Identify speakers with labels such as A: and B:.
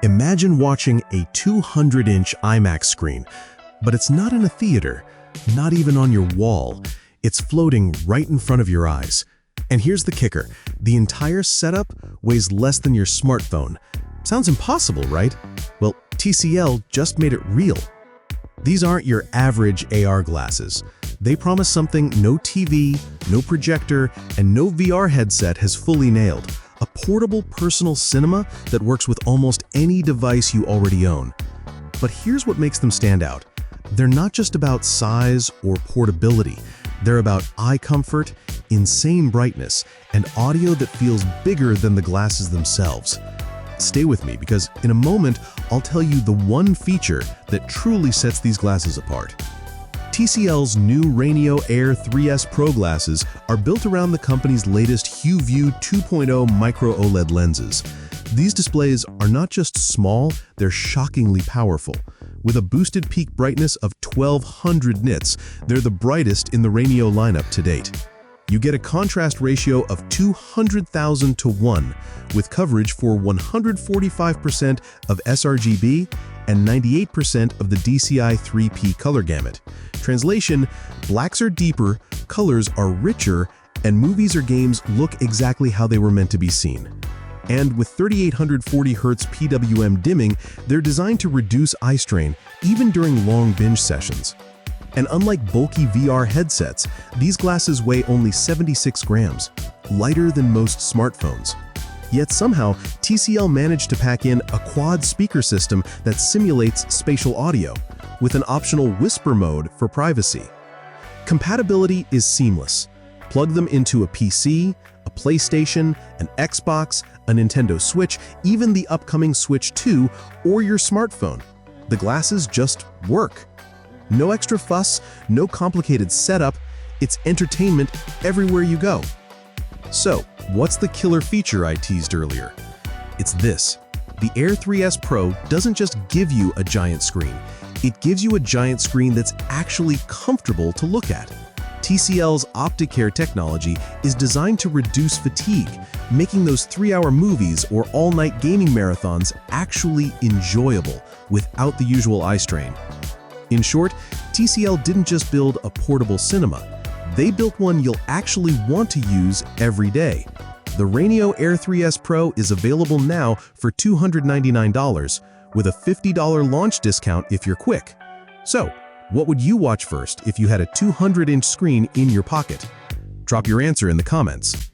A: Imagine watching a 200-inch IMAX screen, but it's not in a theater, not even on your wall. It's floating right in front of your eyes. And here's the kicker. The entire setup weighs less than your smartphone. Sounds impossible, right? Well, TCL just made it real. These aren't your average AR glasses. They promise something no TV, no projector, and no VR headset has fully nailed. A portable personal cinema that works with almost any device you already own. But here's what makes them stand out. They're not just about size or portability. They're about eye comfort, insane brightness, and audio that feels bigger than the glasses themselves. Stay with me because in a moment, I'll tell you the one feature that truly sets these glasses apart. TCL's new RayNeo Air 3S Pro glasses are built around the company's latest HuView 2.0 micro OLED lenses. These displays are not just small, they're shockingly powerful. With a boosted peak brightness of 1200 nits, they're the brightest in the RayNeo lineup to date. You get a contrast ratio of 200,000 to 1, with coverage for 145% of sRGB and 98% of the DCI 3P color gamut. Translation: blacks are deeper, colors are richer, and movies or games look exactly how they were meant to be seen. And with 3840 Hz PWM dimming, they're designed to reduce eye strain even during long binge sessions. And unlike bulky VR headsets, these glasses weigh only 76 grams, lighter than most smartphones. Yet somehow, TCL managed to pack in a quad speaker system that simulates spatial audio, with an optional whisper mode for privacy. Compatibility is seamless. Plug them into a PC, a PlayStation, an Xbox, a Nintendo Switch, even the upcoming Switch 2, or your smartphone. The glasses just work. No extra fuss, no complicated setup, it's entertainment everywhere you go. So, what's the killer feature I teased earlier? It's this. The Air 3S Pro doesn't just give you a giant screen. It gives you a giant screen that's actually comfortable to look at. TCL's OptiCare technology is designed to reduce fatigue, making those 3-hour movies or all-night gaming marathons actually enjoyable without the usual eye strain. In short, TCL didn't just build a portable cinema. They built one you'll actually want to use every day. The RayNeo Air 3S Pro is available now for $299, with a $50 launch discount if you're quick. So, what would you watch first if you had a 200-inch screen in your pocket? Drop your answer in the comments.